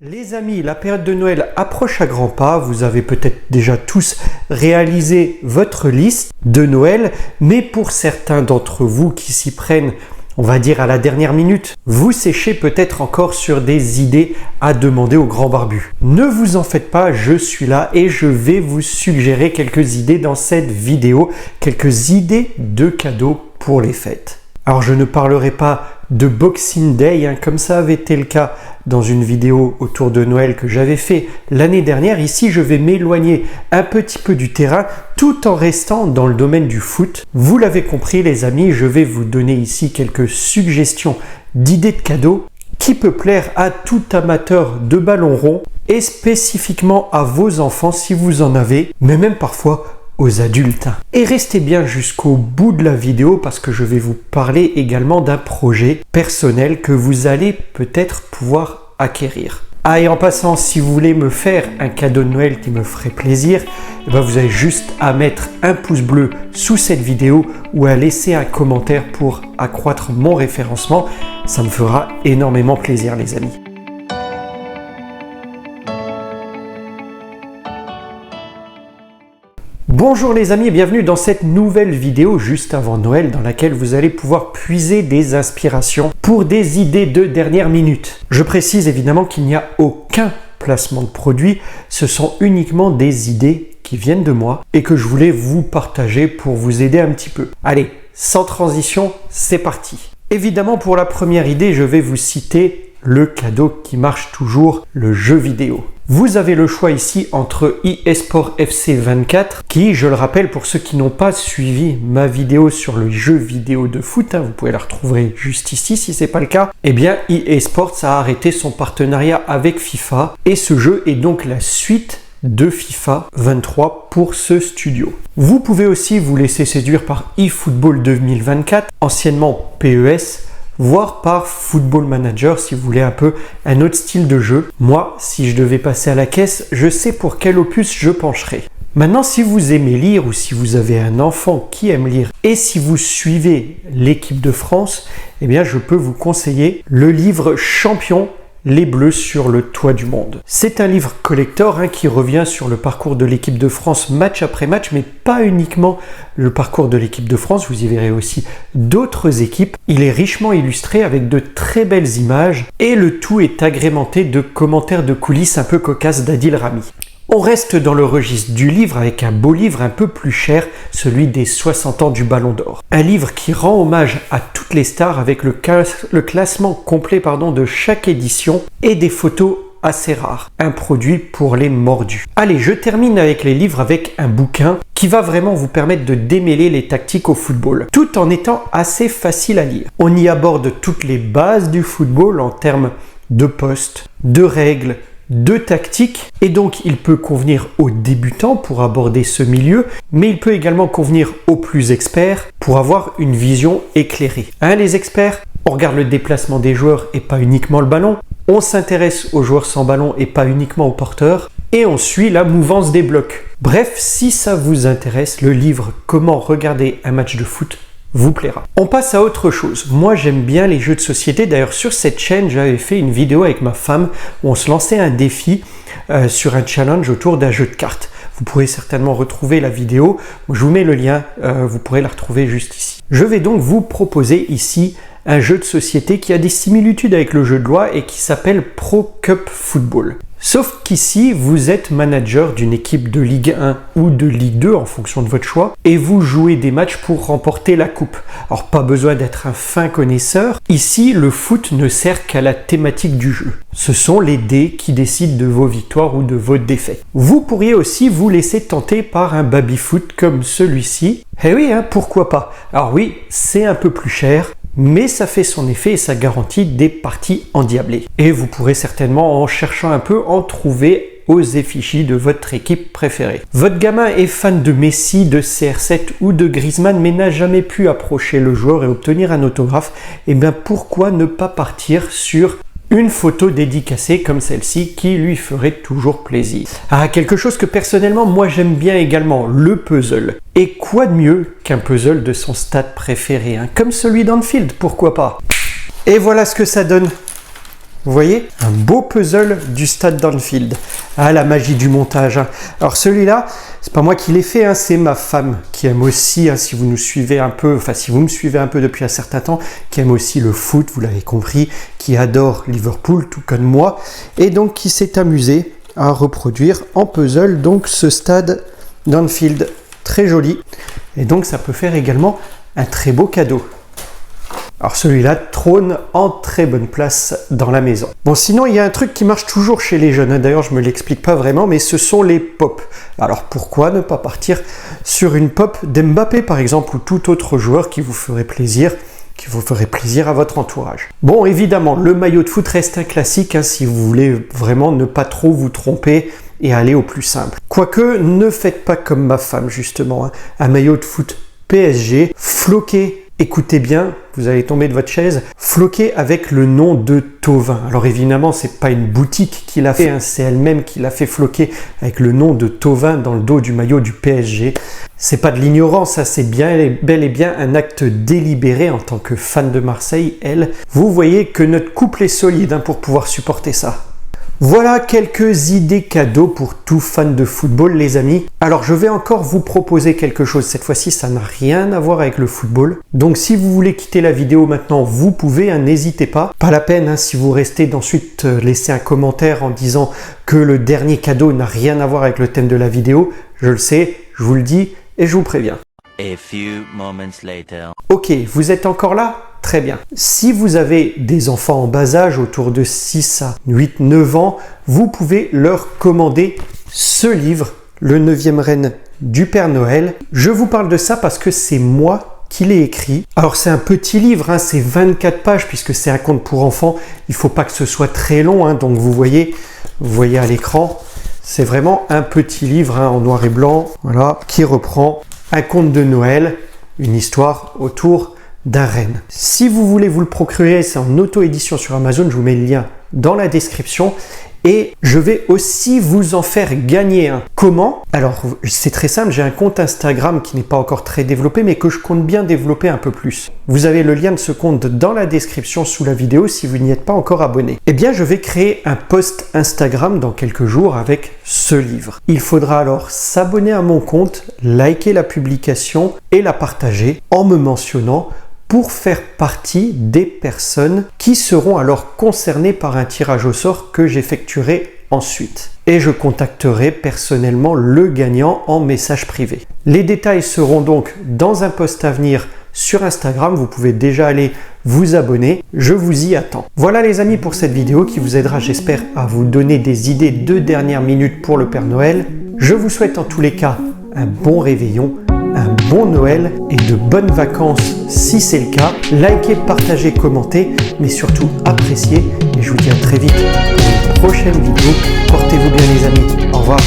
Les amis, la période de Noël approche à grands pas. Vous avez peut-être déjà tous réalisé votre liste de Noël, mais pour certains d'entre vous qui s'y prennent, on va dire à la dernière minute, vous séchez peut-être encore sur des idées à demander au grand barbu. Ne vous en faites pas, je suis là et je vais vous suggérer quelques idées dans cette vidéo, quelques idées de cadeaux pour les fêtes. Alors je ne parlerai pas de Boxing Day, comme ça avait été le cas dans une vidéo autour de Noël que j'avais fait l'année dernière. Ici, je vais m'éloigner un petit peu du terrain tout en restant dans le domaine du foot. Vous l'avez compris les amis, je vais vous donner ici quelques suggestions d'idées de cadeaux qui peut plaire à tout amateur de ballon rond et spécifiquement à vos enfants si vous en avez, mais même parfois aux adultes. Et restez bien jusqu'au bout de la vidéo parce que je vais vous parler également d'un projet personnel que vous allez peut-être pouvoir acquérir. Ah, et en passant, si vous voulez me faire un cadeau de Noël qui me ferait plaisir, vous avez juste à mettre un pouce bleu sous cette vidéo ou à laisser un commentaire pour accroître mon référencement. Ça me fera énormément plaisir les amis. Bonjour les amis et bienvenue dans cette nouvelle vidéo juste avant Noël dans laquelle vous allez pouvoir puiser des inspirations pour des idées de dernière minute. Je précise évidemment qu'il n'y a aucun placement de produit, ce sont uniquement des idées qui viennent de moi et que je voulais vous partager pour vous aider un petit peu. Allez, sans transition, c'est parti. Évidemment pour la première idée, je vais vous citer le cadeau qui marche toujours, le jeu vidéo. Vous avez le choix ici entre eSport FC 24 qui, je le rappelle pour ceux qui n'ont pas suivi ma vidéo sur le jeu vidéo de foot, vous pouvez la retrouver juste ici si ce n'est pas le cas, eh bien eSport a arrêté son partenariat avec FIFA et ce jeu est donc la suite de FIFA 23 pour ce studio. Vous pouvez aussi vous laisser séduire par eFootball 2024, anciennement PES, voire par Football Manager si vous voulez un peu un autre style de jeu. Moi, si je devais passer à la caisse, je sais pour quel opus je pencherais. Maintenant, si vous aimez lire ou si vous avez un enfant qui aime lire et si vous suivez l'équipe de France, eh bien je peux vous conseiller le livre Champion, les Bleus sur le toit du monde. C'est un livre collector qui revient sur le parcours de l'équipe de France match après match, mais pas uniquement le parcours de l'équipe de France, vous y verrez aussi d'autres équipes. Il est richement illustré avec de très belles images et le tout est agrémenté de commentaires de coulisses un peu cocasses d'Adil Rami. On reste dans le registre du livre avec un beau livre un peu plus cher, celui des 60 ans du Ballon d'Or. Un livre qui rend hommage à toutes les stars avec le classement complet de chaque édition et des photos assez rares. Un produit pour les mordus. Allez, je termine avec les livres avec un bouquin qui va vraiment vous permettre de démêler les tactiques au football, tout en étant assez facile à lire. On y aborde toutes les bases du football en termes de postes, de règles, de tactique et donc il peut convenir aux débutants pour aborder ce milieu, mais il peut également convenir aux plus experts pour avoir une vision éclairée. Les experts, on regarde le déplacement des joueurs et pas uniquement le ballon, on s'intéresse aux joueurs sans ballon et pas uniquement aux porteurs, et on suit la mouvance des blocs. Bref, si ça vous intéresse, le livre Comment regarder un match de foot vous plaira. On passe à autre chose. Moi, j'aime bien les jeux de société. D'ailleurs, sur cette chaîne, j'avais fait une vidéo avec ma femme où on se lançait un défi sur un challenge autour d'un jeu de cartes. Vous pourrez certainement retrouver la vidéo. Je vous mets le lien. Vous pourrez la retrouver juste ici. Je vais donc vous proposer ici un jeu de société qui a des similitudes avec le jeu de loi et qui s'appelle Pro Cup Football. Sauf qu'ici, vous êtes manager d'une équipe de Ligue 1 ou de Ligue 2 en fonction de votre choix et vous jouez des matchs pour remporter la coupe. Alors pas besoin d'être un fin connaisseur. Ici, le foot ne sert qu'à la thématique du jeu. Ce sont les dés qui décident de vos victoires ou de vos défaites. Vous pourriez aussi vous laisser tenter par un baby-foot comme celui-ci. Eh oui, pourquoi pas? Alors oui, c'est un peu plus cher, mais ça fait son effet et ça garantit des parties endiablées. Et vous pourrez certainement, en cherchant un peu, en trouver aux effigies de votre équipe préférée. Votre gamin est fan de Messi, de CR7 ou de Griezmann, mais n'a jamais pu approcher le joueur et obtenir un autographe. Et bien pourquoi ne pas partir sur une photo dédicacée comme celle-ci qui lui ferait toujours plaisir. Quelque chose que personnellement moi j'aime bien également, le puzzle. Et quoi de mieux qu'un puzzle de son stade préféré, comme celui d'Anfield, pourquoi pas. Et voilà ce que ça donne. Vous voyez? Un beau puzzle du stade d'Anfield. Ah, la magie du montage. Hein. Alors celui-là, c'est pas moi qui l'ai fait, hein, c'est ma femme qui aime aussi, hein, si vous nous suivez un peu, enfin si vous me suivez un peu depuis un certain temps, qui aime aussi le foot, vous l'avez compris, qui adore Liverpool, tout comme moi, et donc qui s'est amusé à reproduire en puzzle donc ce stade d'Anfield. Très joli. Et donc ça peut faire également un très beau cadeau. Alors celui-là trône en très bonne place dans la maison. Bon, sinon il y a un truc qui marche toujours chez les jeunes, d'ailleurs je me l'explique pas vraiment, mais ce sont les pop. Alors pourquoi ne pas partir sur une pop d'Mbappé par exemple, ou tout autre joueur qui vous ferait plaisir à votre entourage. Bon, évidemment, le maillot de foot reste un classique, hein, si vous voulez vraiment ne pas trop vous tromper et aller au plus simple. Quoique, ne faites pas comme ma femme justement, hein. Un maillot de foot PSG, floqué. Écoutez bien, vous allez tomber de votre chaise, floqué avec le nom de Thauvin. Alors évidemment, c'est pas une boutique qui l'a fait, hein, c'est elle-même qui l'a fait floquer avec le nom de Thauvin dans le dos du maillot du PSG. C'est pas de l'ignorance, ça, c'est bel et bien un acte délibéré en tant que fan de Marseille, elle. Vous voyez que notre couple est solide, hein, pour pouvoir supporter ça. Voilà quelques idées cadeaux pour tout fan de football, les amis. Alors, je vais encore vous proposer quelque chose. Cette fois-ci, ça n'a rien à voir avec le football. Donc, si vous voulez quitter la vidéo maintenant, vous pouvez, hein, n'hésitez pas. Pas la peine, hein, si vous restez d'ensuite laisser un commentaire en disant que le dernier cadeau n'a rien à voir avec le thème de la vidéo. Je le sais, je vous le dis et je vous préviens. A few moments later. Ok, vous êtes encore là? Très bien. Si vous avez des enfants en bas âge, autour de 6 à 8-9 ans, vous pouvez leur commander ce livre, Le 9e Reine du Père Noël. Je vous parle de ça parce que c'est moi qui l'ai écrit. Alors c'est un petit livre, hein, c'est 24 pages puisque c'est un conte pour enfants. Il ne faut pas que ce soit très long, hein, donc vous voyez à l'écran, c'est vraiment un petit livre, hein, en noir et blanc, voilà, qui reprend un conte de Noël, une histoire autour d'un renne. Si vous voulez vous le procurer, c'est en auto-édition sur Amazon, je vous mets le lien dans la description et je vais aussi vous en faire gagner un. Comment? Alors c'est très simple, j'ai un compte Instagram qui n'est pas encore très développé mais que je compte bien développer un peu plus. Vous avez le lien de ce compte dans la description sous la vidéo si vous n'y êtes pas encore abonné. Eh bien je vais créer un post Instagram dans quelques jours avec ce livre. Il faudra alors s'abonner à mon compte, liker la publication et la partager en me mentionnant pour faire partie des personnes qui seront alors concernées par un tirage au sort que j'effectuerai ensuite. Et je contacterai personnellement le gagnant en message privé. Les détails seront donc dans un post à venir sur Instagram. Vous pouvez déjà aller vous abonner. Je vous y attends. Voilà les amis pour cette vidéo qui vous aidera, j'espère, à vous donner des idées de dernière minute pour le Père Noël. Je vous souhaite en tous les cas un bon réveillon, un bon Noël et de bonnes vacances si c'est le cas. Likez, partagez, commentez, mais surtout appréciez. Et je vous dis à très vite pour une prochaine vidéo. Portez-vous bien les amis. Au revoir.